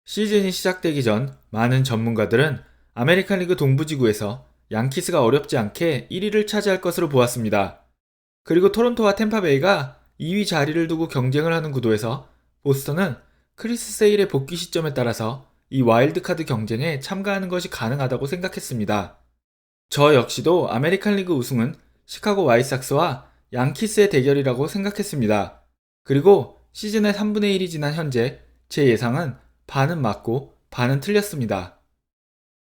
시즌이 시작되기 전 많은 전문가들은 아메리칸 리그 동부지구에서 양키스가 어렵지 않게 1위를 차지할 것으로 보았습니다. 그리고 토론토와 템파베이가 2위 자리를 두고 경쟁을 하는 구도에서 보스턴은 크리스 세일의 복귀 시점에 따라서 이 와일드카드 경쟁에 참가하는 것이 가능하다고 생각했습니다. 저 역시도 아메리칸 리그 우승은 시카고 와이삭스와 양키스의 대결이라고 생각했습니다. 그리고 시즌의 3분의 1이 지난 현재 제 예상은 반은 맞고 반은 틀렸습니다.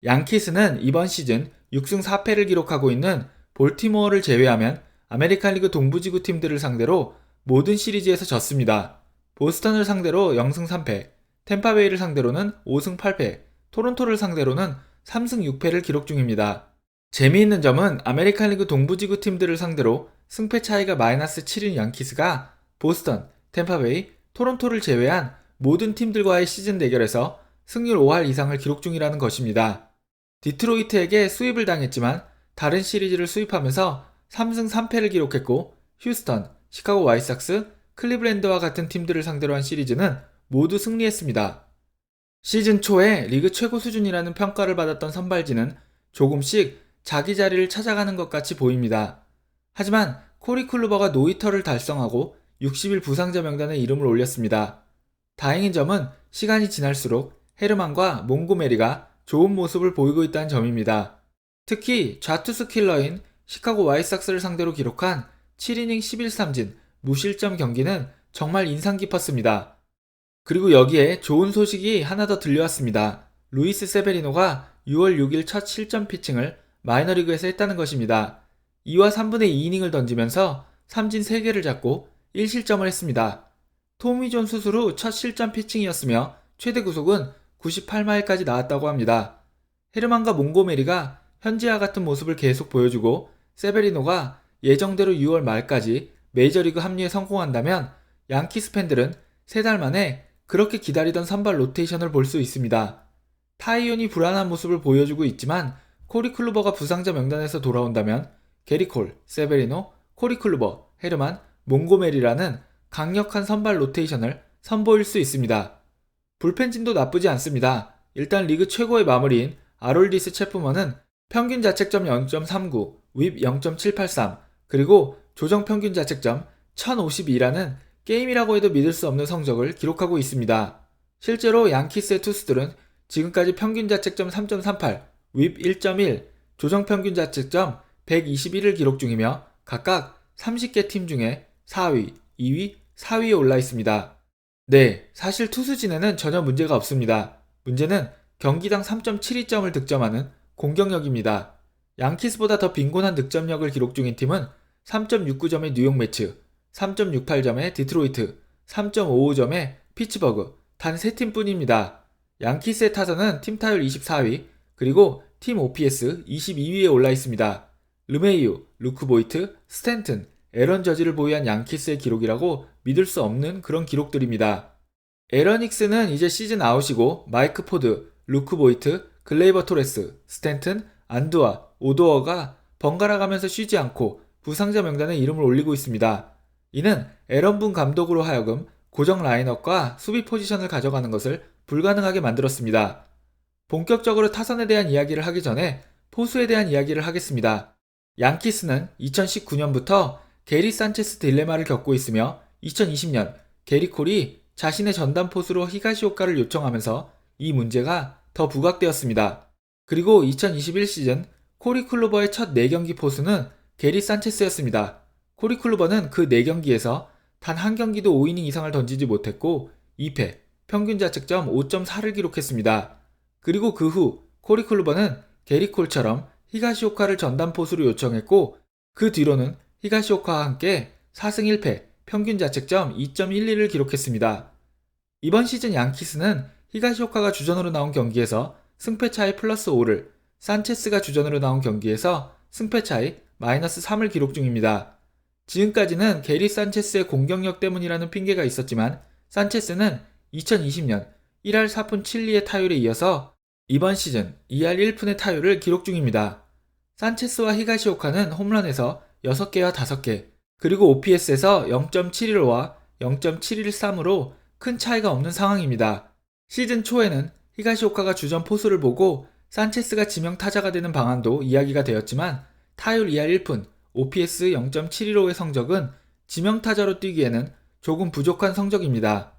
양키스는 이번 시즌 6승 4패를 기록하고 있는 볼티모어를 제외하면 아메리칸 리그 동부지구 팀들을 상대로 모든 시리즈에서 졌습니다. 보스턴을 상대로 0승 3패, 템파베이를 상대로는 5승 8패, 토론토를 상대로는 3승 6패를 기록 중입니다. 재미있는 점은 아메리칸 리그 동부지구 팀들을 상대로 승패 차이가 마이너스 7인 양키스가 보스턴, 템파베이, 토론토를 제외한 모든 팀들과의 시즌 대결에서 승률 5할 이상을 기록 중이라는 것입니다. 디트로이트에게 수입을 당했지만 다른 시리즈를 수입하면서 3승 3패를 기록했고 휴스턴, 시카고 와이삭스, 클리블랜드와 같은 팀들을 상대로 한 시리즈는 모두 승리했습니다. 시즌 초에 리그 최고 수준이라는 평가를 받았던 선발진은 조금씩 자기 자리를 찾아가는 것 같이 보입니다. 하지만 코리 클루버가 노히터를 달성하고 60일 부상자 명단에 이름을 올렸습니다. 다행인 점은 시간이 지날수록 헤르만과 몽고메리가 좋은 모습을 보이고 있다는 점입니다. 특히 좌투수 킬러인 시카고 와이삭스를 상대로 기록한 7이닝 11삼진 무실점 경기는 정말 인상 깊었습니다. 그리고 여기에 좋은 소식이 하나 더 들려왔습니다. 루이스 세베리노가 6월 6일 첫 실점 피칭을 마이너리그에서 했다는 것입니다. 2와 3분의 2이닝을 던지면서 삼진 3개를 잡고 1실점을 했습니다. 토미존 수술 후 첫 실점 피칭이었으며 최대 구속은 98마일까지 나왔다고 합니다. 헤르만과 몽고메리가 현재와 같은 모습을 계속 보여주고 세베리노가 예정대로 6월 말까지 메이저리그 합류에 성공한다면 양키스 팬들은 3달 만에 그렇게 기다리던 선발 로테이션을 볼 수 있습니다. 타이온이 불안한 모습을 보여주고 있지만 코리 클루버가 부상자 명단에서 돌아온다면 게리콜, 세베리노, 코리 클루버, 헤르만, 몽고메리라는 강력한 선발 로테이션을 선보일 수 있습니다. 불펜진도 나쁘지 않습니다. 일단 리그 최고의 마무리인 아롤디스 체프먼은 평균 자책점 0.39, 윕 0.783, 그리고 조정 평균 자책점 1052라는 게임이라고 해도 믿을 수 없는 성적을 기록하고 있습니다. 실제로 양키스의 투수들은 지금까지 평균 자책점 3.38, 윕 1.1, 조정 평균 자책점 121을 기록 중이며 각각 30개 팀 중에 4위, 2위, 4위에 올라 있습니다. 네, 사실 투수진에는 전혀 문제가 없습니다. 문제는 경기당 3.72점을 득점하는 공격력입니다. 양키스보다 더 빈곤한 득점력을 기록 중인 팀은 3.69점의 뉴욕 매츠, 3.68점의 디트로이트, 3.55점의 피츠버그, 단 3팀뿐입니다. 양키스의 타선은 팀 타율 24위, 그리고 팀 OPS 22위에 올라 있습니다. 르메이유, 루크 보이트, 스탠튼, 에런 저지를 보유한 양키스의 기록이라고 믿을 수 없는 그런 기록들입니다. 에런 닉스는 이제 시즌 아웃이고 마이크 포드, 루크 보이트, 글레이버 토레스, 스탠튼, 안두아, 오도어가 번갈아 가면서 쉬지 않고 부상자 명단에 이름을 올리고 있습니다. 이는 에런분 감독으로 하여금 고정 라인업과 수비 포지션을 가져가는 것을 불가능하게 만들었습니다. 본격적으로 타선에 대한 이야기를 하기 전에 포수에 대한 이야기를 하겠습니다. 양키스는 2019년부터 게리 산체스 딜레마를 겪고 있으며 2020년 게리 콜이 자신의 전담 포수로 히가시오카를 요청하면서 이 문제가 더 부각되었습니다. 그리고 2021 시즌 코리 클루버의 첫 4경기 포수는 게리 산체스였습니다. 코리 클루버는 그 4경기에서 단 한 경기도 5이닝 이상을 던지지 못했고 2패, 평균 자책점 5.4를 기록했습니다. 그리고 그 후 코리 클루버는 게리 콜처럼 히가시오카를 전담 포수로 요청했고 그 뒤로는 히가시오카와 함께 4승 1패, 평균 자책점 2.12를 기록했습니다. 이번 시즌 양키스는 히가시오카가 주전으로 나온 경기에서 승패 차이 플러스 5를, 산체스가 주전으로 나온 경기에서 승패 차이 마이너스 3을 기록 중입니다. 지금까지는 게리 산체스의 공격력 때문이라는 핑계가 있었지만 산체스는 2020년 1할 4푼 7리의 타율에 이어서 이번 시즌 2할 1푼의 타율을 기록 중입니다. 산체스와 히가시오카는 홈런에서 6개와 5개, 그리고 OPS에서 0.715와 0.713으로 큰 차이가 없는 상황입니다. 시즌 초에는 히가시오카가 주전 포수를 보고 산체스가 지명 타자가 되는 방안도 이야기가 되었지만 타율 2할 1푼, OPS 0.715의 성적은 지명 타자로 뛰기에는 조금 부족한 성적입니다.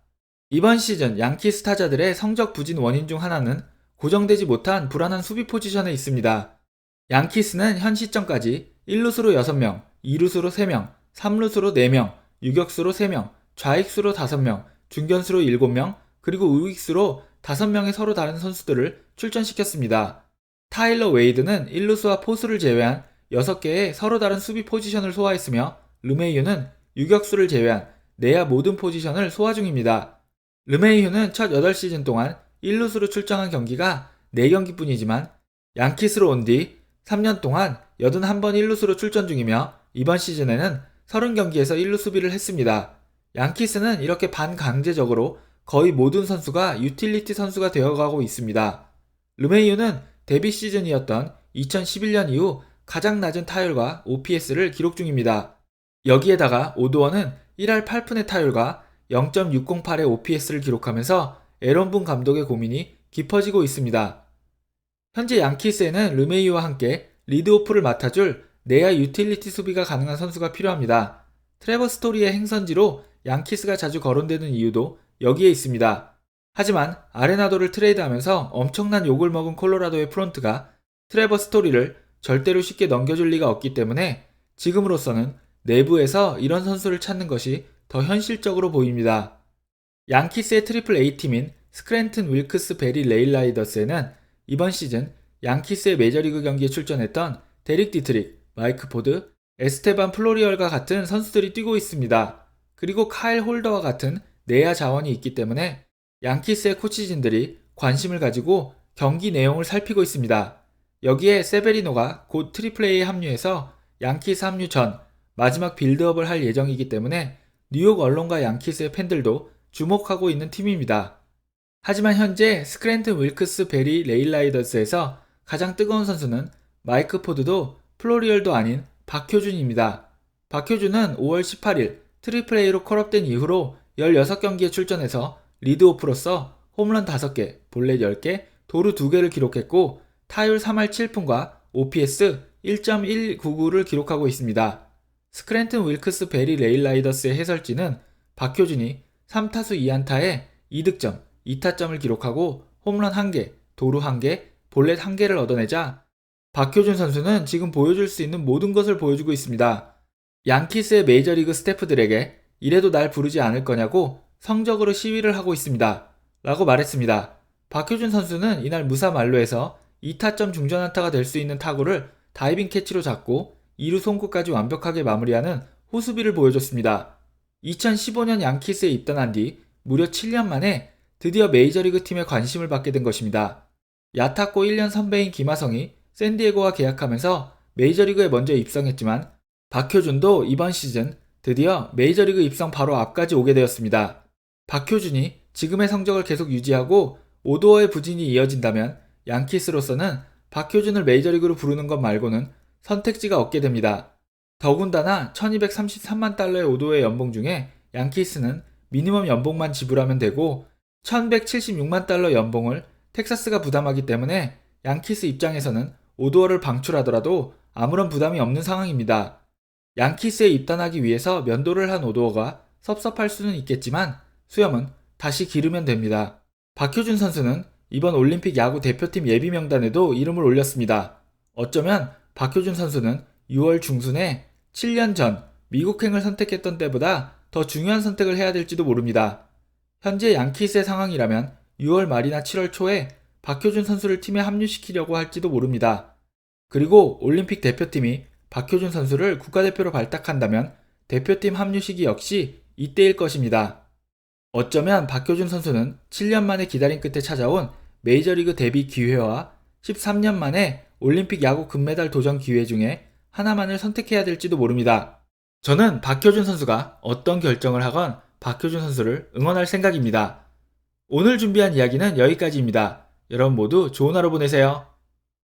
이번 시즌 양키스 타자들의 성적 부진 원인 중 하나는 고정되지 못한 불안한 수비 포지션에 있습니다. 양키스는 현 시점까지 1루수로 6명, 2루수로 3명, 3루수로 4명, 유격수로 3명, 좌익수로 5명, 중견수로 7명, 그리고 우익수로 5명의 서로 다른 선수들을 출전시켰습니다. 타일러 웨이드는 1루수와 포수를 제외한 6개의 서로 다른 수비 포지션을 소화했으며 르메이유는 유격수를 제외한 내야 모든 포지션을 소화 중입니다. 르메이유는 첫 8시즌 동안 1루수로 출장한 경기가 4경기뿐이지만 양키스로 온 뒤 3년 동안 81번 1루수로 출전 중이며 이번 시즌에는 30경기에서 1루 수비를 했습니다. 양키스는 이렇게 반강제적으로 거의 모든 선수가 유틸리티 선수가 되어가고 있습니다. 르메이유는 데뷔 시즌이었던 2011년 이후 가장 낮은 타율과 OPS를 기록 중입니다. 여기에다가 오드원은 1할 8푼의 타율과 0.608의 OPS를 기록하면서 에런 분 감독의 고민이 깊어지고 있습니다. 현재 양키스에는 르메이유와 함께 리드오프를 맡아줄 내야 유틸리티 수비가 가능한 선수가 필요합니다. 트레버 스토리의 행선지로 양키스가 자주 거론되는 이유도 여기에 있습니다. 하지만 아레나도를 트레이드하면서 엄청난 욕을 먹은 콜로라도의 프론트가 트레버 스토리를 절대로 쉽게 넘겨줄 리가 없기 때문에 지금으로서는 내부에서 이런 선수를 찾는 것이 더 현실적으로 보입니다. 양키스의 트리플 A팀인 스크랜튼 윌크스 베리 레일라이더스에는 이번 시즌 양키스의 메이저리그 경기에 출전했던 데릭 디트릭, 마이크 포드, 에스테반 플로리얼과 같은 선수들이 뛰고 있습니다. 그리고 카일 홀더와 같은 내야 자원이 있기 때문에 양키스의 코치진들이 관심을 가지고 경기 내용을 살피고 있습니다. 여기에 세베리노가 곧 트리플 A에 합류해서 양키스 합류 전 마지막 빌드업을 할 예정이기 때문에 뉴욕 언론과 양키스의 팬들도 주목하고 있는 팀입니다. 하지만 현재 스크랜튼 윌크스 베리 레일라이더스에서 가장 뜨거운 선수는 마이크 포드도 플로리얼도 아닌 박효준입니다. 박효준은 5월 18일 트리플 A로 콜업된 이후로 16경기에 출전해서 리드오프로서 홈런 5개, 볼넷 10개, 도루 2개를 기록했고 타율 3할 7푼과 OPS 1.199를 기록하고 있습니다. 스크랜튼 윌크스 베리 레일라이더스의 해설진은 박효준이 3타수 2안타에 2득점, 2타점을 기록하고 홈런 1개, 도루 1개, 볼넷 1개를 얻어내자 박효준 선수는 지금 보여줄 수 있는 모든 것을 보여주고 있습니다. 양키스의 메이저리그 스태프들에게 이래도 날 부르지 않을 거냐고 성적으로 시위를 하고 있습니다. 라고 말했습니다. 박효준 선수는 이날 무사 만루에서 2타점 중전안타가 될 수 있는 타구를 다이빙 캐치로 잡고 2루 송구까지 완벽하게 마무리하는 호수비를 보여줬습니다. 2015년 양키스에 입단한 뒤 무려 7년 만에 드디어 메이저리그 팀에 관심을 받게 된 것입니다. 야타코 1년 선배인 김하성이 샌디에고와 계약하면서 메이저리그에 먼저 입성했지만 박효준도 이번 시즌 드디어 메이저리그 입성 바로 앞까지 오게 되었습니다. 박효준이 지금의 성적을 계속 유지하고 오도어의 부진이 이어진다면 양키스로서는 박효준을 메이저리그로 부르는 것 말고는 선택지가 없게 됩니다. 더군다나 1233만 달러의 오도어의 연봉 중에 양키스는 미니멈 연봉만 지불하면 되고 1176만 달러 연봉을 텍사스가 부담하기 때문에 양키스 입장에서는 오도어를 방출하더라도 아무런 부담이 없는 상황입니다. 양키스에 입단하기 위해서 면도를 한 오도어가 섭섭할 수는 있겠지만 수염은 다시 기르면 됩니다. 박효준 선수는 이번 올림픽 야구 대표팀 예비 명단에도 이름을 올렸습니다. 어쩌면 박효준 선수는 6월 중순에 7년 전 미국행을 선택했던 때보다 더 중요한 선택을 해야 될지도 모릅니다. 현재 양키스의 상황이라면 6월 말이나 7월 초에 박효준 선수를 팀에 합류시키려고 할지도 모릅니다. 그리고 올림픽 대표팀이 박효준 선수를 국가대표로 발탁한다면 대표팀 합류 시기 역시 이때일 것입니다. 어쩌면 박효준 선수는 7년 만에 기다림 끝에 찾아온 메이저리그 데뷔 기회와 13년 만에 올림픽 야구 금메달 도전 기회 중에 하나만을 선택해야 될지도 모릅니다. 저는 박효준 선수가 어떤 결정을 하건 박효준 선수를 응원할 생각입니다. 오늘 준비한 이야기는 여기까지입니다. 여러분 모두 좋은 하루 보내세요.